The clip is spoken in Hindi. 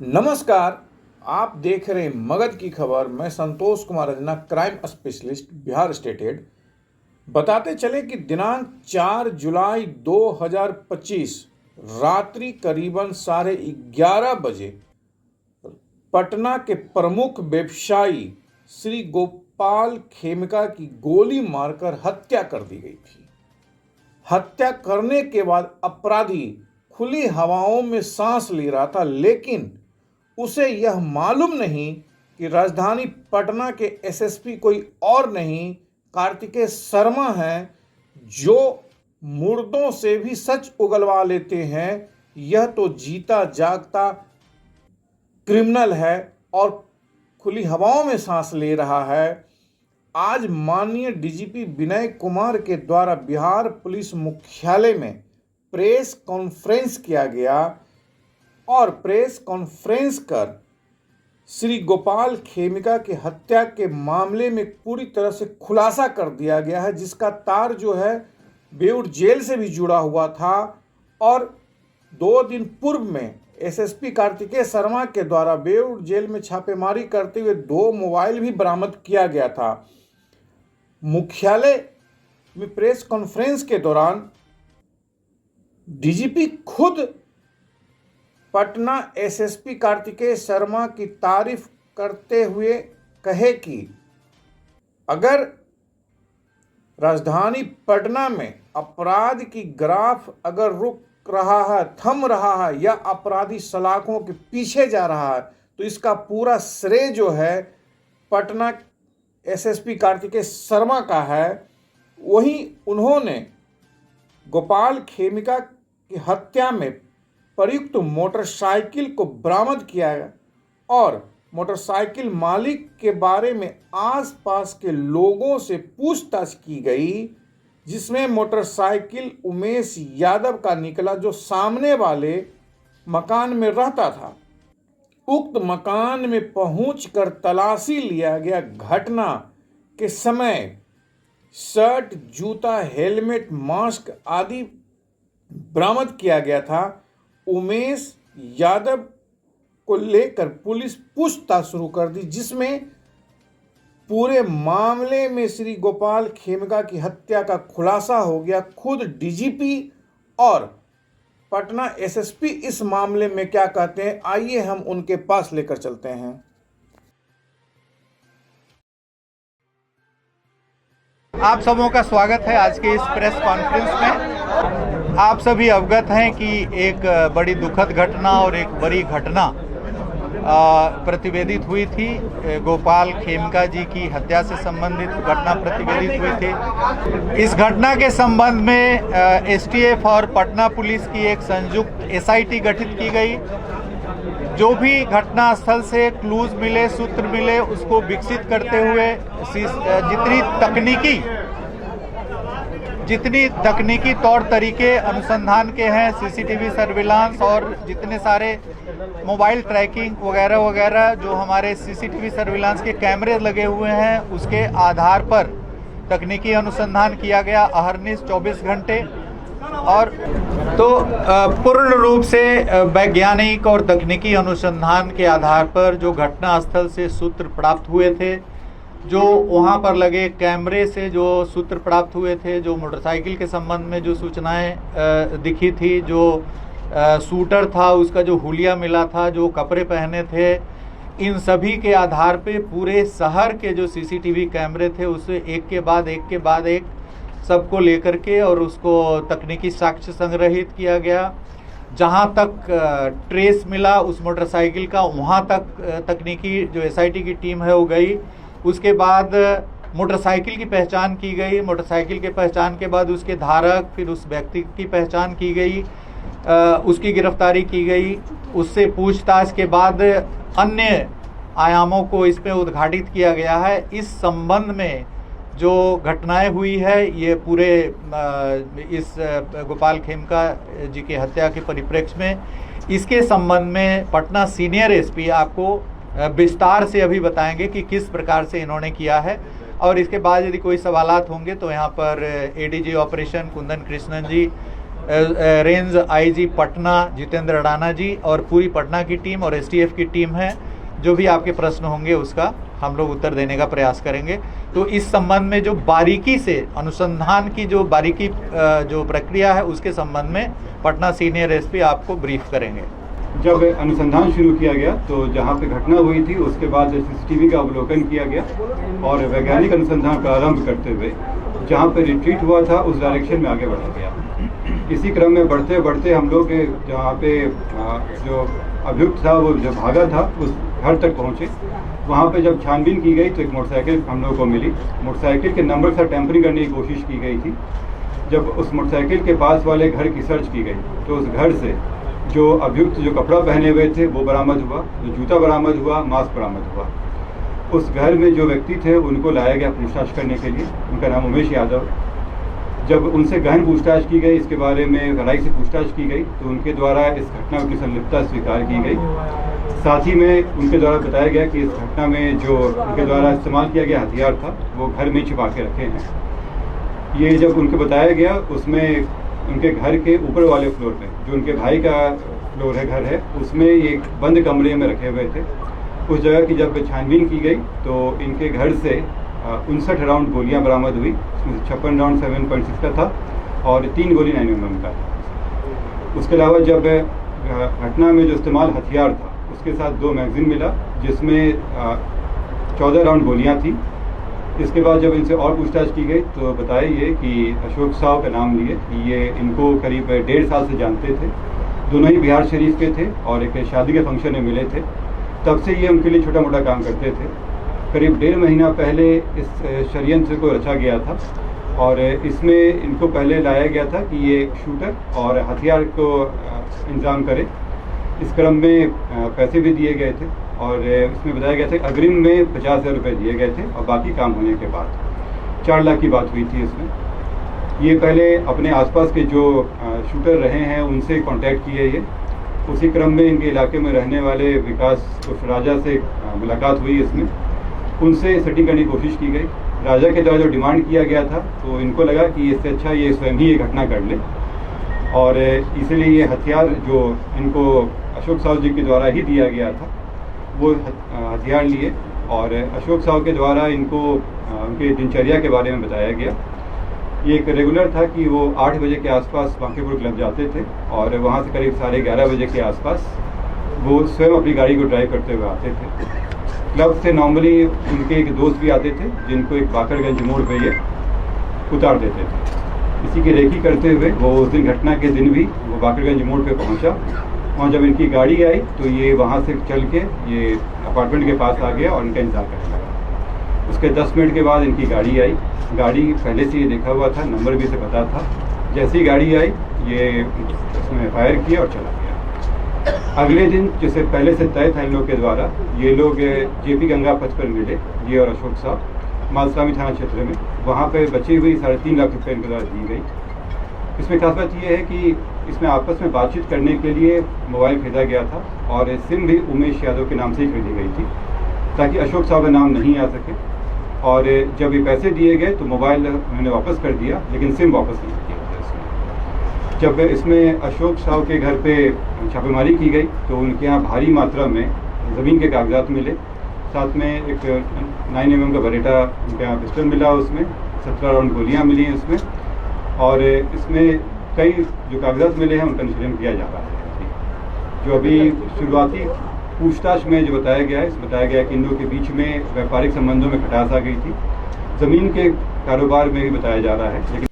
नमस्कार। आप देख रहे हैं मगध की खबर। मैं Santosh Kumar Rajna, crime specialist, Bihar state head. बताते चले कि दिनांक 4 जुलाई 2025 रात्रि करीबन 11:30 बजे पटना के प्रमुख व्यवसायी श्री गोपाल खेमका की गोली मारकर हत्या कर दी गई थी। हत्या करने के बाद अपराधी खुली हवाओं में सांस ले रहा था, लेकिन उसे यह मालूम नहीं कि राजधानी पटना के एसएसपी कोई और नहीं, कार्तिकेय शर्मा हैं, जो मुर्दों से भी सच उगलवा लेते हैं। यह तो जीता जागता क्रिमिनल है और खुली हवाओं में सांस ले रहा है। आज माननीय डीजीपी विनय कुमार के द्वारा बिहार पुलिस मुख्यालय में प्रेस कॉन्फ्रेंस किया गया और प्रेस कॉन्फ्रेंस कर श्री गोपाल खेमका की हत्या के मामले में पूरी तरह से खुलासा कर दिया गया है, जिसका तार जो है बेऊर जेल से भी जुड़ा हुआ था। और 2 दिन पूर्व में एसएसपी कार्तिकेय शर्मा के द्वारा बेऊर जेल में छापेमारी करते हुए 2 मोबाइल भी बरामद किया गया था। मुख्यालय में प्रेस कॉन्फ्रेंस के दौरान डीजीपी खुद पटना एसएसपी कार्तिकेय शर्मा की तारीफ करते हुए कहे कि अगर राजधानी पटना में अपराध की ग्राफ अगर रुक रहा है, थम रहा है या अपराधी सलाखों के पीछे जा रहा है, तो इसका पूरा श्रेय जो है पटना एसएसपी कार्तिकेय शर्मा का है। वहीं उन्होंने गोपाल खेमका की हत्या में प्रयुक्त मोटरसाइकिल को बरामद किया और मोटरसाइकिल मालिक के बारे में आसपास के लोगों से पूछताछ की गई, जिसमें मोटरसाइकिल उमेश यादव का निकला, जो सामने वाले मकान में रहता था। उक्त मकान में पहुंचकर तलाशी लिया गया। घटना के समय शर्ट, जूता, हेलमेट, मास्क आदि बरामद किया गया था। उमेश यादव को लेकर पुलिस पूछताछ शुरू कर दी, जिसमें पूरे मामले में श्री गोपाल खेमका की हत्या का खुलासा हो गया। खुद डीजीपी और पटना एसएसपी इस मामले में क्या कहते हैं, आइए हम उनके पास लेकर चलते हैं। आप सबों का स्वागत है आज के इस प्रेस कॉन्फ्रेंस में। आप सभी अवगत हैं कि एक बड़ी दुखद घटना और एक बड़ी घटना प्रतिवेदित हुई थी। गोपाल खेमका जी की हत्या से संबंधित घटना प्रतिवेदित हुई थी। इस घटना के संबंध में एसटीएफ और पटना पुलिस की एक संयुक्त एसआईटी गठित की गई। जो भी घटना स्थल से क्लूज मिले, सूत्र मिले, उसको विकसित करते हुए जितनी तकनीकी तौर तरीके अनुसंधान के हैं, सीसीटीवी सर्विलांस और जितने सारे मोबाइल ट्रैकिंग वगैरह वगैरह जो हमारे सीसीटीवी सर्विलांस के कैमरे लगे हुए हैं, उसके आधार पर तकनीकी अनुसंधान किया गया अहर्निश 24 घंटे। और तो पूर्ण रूप से वैज्ञानिक और तकनीकी अनुसंधान के आधार पर जो घटना स्थल से सूत्र प्राप्त हुए थे, जो वहां पर लगे कैमरे से जो सूत्र प्राप्त हुए थे, जो मोटरसाइकिल के संबंध में जो सूचनाएं दिखी थी, जो शूटर था उसका जो हुलिया मिला था, जो कपड़े पहने थे, इन सभी के आधार पे पूरे शहर के जो सीसीटीवी कैमरे थे उसे एक के बाद एक सबको लेकर के और उसको तकनीकी साक्ष्य संग्रहित किया गया। जहां तक ट्रेस मिला उस मोटरसाइकिल का, वहां तक तकनीकी जो एसआईटी की टीम है वो गई। उसके बाद मोटरसाइकिल की पहचान की गई। मोटरसाइकिल के पहचान के बाद उसके धारक, फिर उस व्यक्ति की पहचान की गई, उसकी गिरफ्तारी की गई। उससे पूछताछ के बाद अन्य आयामों को इसमें उद्घाटित किया गया है। इस संबंध में जो घटनाएं हुई है, ये पूरे इस गोपाल खेमका जी की हत्या के परिप्रेक्ष्य में, इसके संबंध में पटना सीनियर एसपी आपको विस्तार से अभी बताएंगे कि किस प्रकार से इन्होंने किया है। और इसके बाद यदि कोई सवालात होंगे तो यहाँ पर एडीजी ऑपरेशन कुंदन कृष्णन जी range IG Patna Jitendra Adana जी और पूरी पटना की टीम और एसटीएफ की टीम है। जो भी आपके प्रश्न होंगे उसका हम लोग उत्तर देने का प्रयास करेंगे। तो इस संबंध में जो बारीकी से अनुसंधान की जो बारीकी जो प्रक्रिया है उसके संबंध में पटना सीनियर एसपी आपको ब्रीफ करेंगे। जब अनुसंधान शुरू किया गया तो जहां पे घटना हुई थी उसके बाद सीसीटीवी का अवलोकन किया गया और वैज्ञानिक अनुसंधान प्रारंभ करते हुए जहां पे रिट्रीट हुआ था उस डायरेक्शन में आगे बढ़ा गया। इसी क्रम में बढ़ते बढ़ते हम लोग जहाँ पे जो अभियुक्त था वो जो भागा था उस घर तक पहुँचे। वहाँ पे जब छानबीन की गई तो एक मोटरसाइकिल हम लोगों को मिली। मोटरसाइकिल के नंबर से टैंपरिंग करने की कोशिश की गई थी। जब उस मोटरसाइकिल के पास वाले घर की सर्च की गई तो उस घर से जो अभियुक्त जो कपड़ा पहने हुए थे वो बरामद हुआ, जो जूता बरामद हुआ, मास्क बरामद हुआ। उस घर में जो व्यक्ति थे उनको लाया गया पूछताछ करने के लिए। उनका नाम उमेश यादव। जब उनसे गहन पूछताछ की गई, इसके बारे में गहराई से पूछताछ की गई तो उनके द्वारा इस घटना की संलिप्तता स्वीकार की गई। साथ ही में उनके द्वारा बताया गया कि इस घटना में जो उनके द्वारा इस्तेमाल किया गया हथियार था वो घर में छिपा के रखे हैं। ये जब उनको बताया गया उसमें उनके घर के ऊपर वाले फ्लोर पे जो उनके भाई का फ्लोर है, घर है, उसमें एक बंद कमरे में रखे हुए थे। उस जगह की जब छानबीन की गई तो इनके घर से 59 राउंड गोलियां बरामद हुई। उसमें 56 राउंड 7.6 का था और 3 गोली 9mm का था। उसके अलावा जब घटना में जो इस्तेमाल हथियार था उसके साथ 2 मैगजीन मिला जिसमें 14 राउंड गोलियां थी। इसके बाद जब इनसे और पूछताछ की गई तो बताया ये कि अशोक साहु का नाम लिए कि ये इनको करीब 1.5 साल से जानते थे। दोनों ही बिहार शरीफ के थे और एक शादी के फंक्शन में मिले थे। तब से ये उनके लिए छोटा मोटा काम करते थे। करीब 1.5 महीना पहले इस षड्यंत्र को रचा गया था और इसमें इनको पहले लाया गया था कि ये शूटर और हथियार को इंतजाम करे। इस क्रम में पैसे भी दिए गए थे और इसमें बताया गया था कि अग्रिम में 50,000 रुपये दिए गए थे और बाकी काम होने के बाद 4 लाख की बात हुई थी इसमें। ये पहले अपने आसपास के जो शूटर रहे हैं उनसे कांटेक्ट किए ये। उसी क्रम में इनके इलाके में रहने वाले विकास उर्फ राजा से मुलाकात हुई। इसमें उनसे सेटिंग करने की कोशिश की गई। राजा के द्वारा जो डिमांड किया गया था तो इनको लगा कि इससे अच्छा ये स्वयं ही ये घटना कर ले और इसीलिए ये हथियार जो इनको अशोक साहु जी के द्वारा ही दिया गया था वो हथियार लिए और अशोक साहु के द्वारा इनको उनके दिनचर्या के बारे में बताया गया। ये एक रेगुलर था कि वो 8 बजे के आसपास बांकीपुर क्लब जाते थे और वहाँ से करीब 11:30 बजे के आसपास वो स्वयं अपनी गाड़ी को ड्राइव करते हुए आते थे। क्लब से नॉर्मली उनके एक दोस्त भी आते थे जिनको एक बाकरगंज मोड़ पे ये उतार देते थे। इसी की रेकी करते हुए वो उस दिन घटना के दिन भी वो बाकरगंज मोड़ पे पहुंचा। वहाँ जब इनकी गाड़ी आई तो ये वहाँ से चल के ये अपार्टमेंट के पास आ गया और इनका इंतजार करने लगा। उसके 10 मिनट के बाद इनकी गाड़ी आई। गाड़ी पहले से ये देखा हुआ था, नंबर भी से पता था। जैसी गाड़ी आई ये उसमें फायर किया और चला गया। अगले दिन जैसे पहले से तय था इन लोग के द्वारा ये लोग जेपी गंगा पथ पर मिले, ये और अशोक साहब मालसामी थाना क्षेत्र में। वहाँ पे बची हुई 3.5 लाख रुपये इनके द्वारा दी गई। इसमें खास बात यह है कि इसमें आपस में बातचीत करने के लिए मोबाइल खरीदा गया था और सिम भी उमेश यादव के नाम से ही खरीदी गई थी ताकि अशोक साहु का नाम नहीं आ सके। और जब ये पैसे दिए गए तो मोबाइल उन्होंने वापस कर दिया लेकिन सिम वापस नहीं किया था इसमें। जब इसमें अशोक साहु के घर पे छापेमारी की गई तो उनके यहाँ भारी मात्रा में ज़मीन के कागजात मिले। साथ में एक 9mm का बरेटा उनके यहाँ पिस्टल मिला, उसमें 17 राउंड गोलियाँ मिली उसमें और इसमें कई जो कागजात मिले हैं उनका अनुशीलन किया जा रहा है। जो अभी शुरुआती पूछताछ में जो बताया गया है, बताया गया कि इन लोगों के बीच में व्यापारिक संबंधों में खटास आ गई थी। ज़मीन के कारोबार में भी बताया जा रहा है। लेकिन